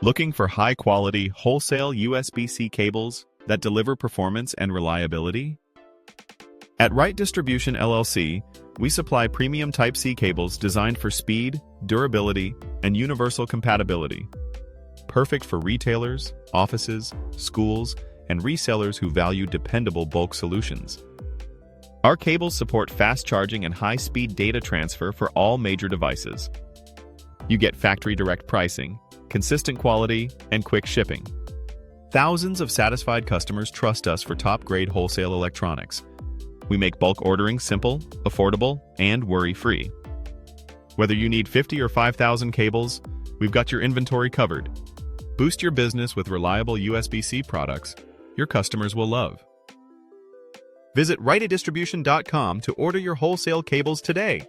Looking for high-quality, wholesale USB-C cables that deliver performance and reliability? At Rite Distribution LLC, we supply premium Type-C cables designed for speed, durability, and universal compatibility. Perfect for retailers, offices, schools, and resellers who value dependable bulk solutions. Our cables support fast charging and high-speed data transfer for all major devices. You get factory direct pricing, consistent quality, and quick shipping. Thousands of satisfied customers trust us for top-grade wholesale electronics. We make bulk ordering simple, affordable, and worry-free. Whether you need 50 or 5,000 cables, we've got your inventory covered. Boost your business with reliable USB-C products your customers will love. Visit RiteDistribution.com to order your wholesale cables today.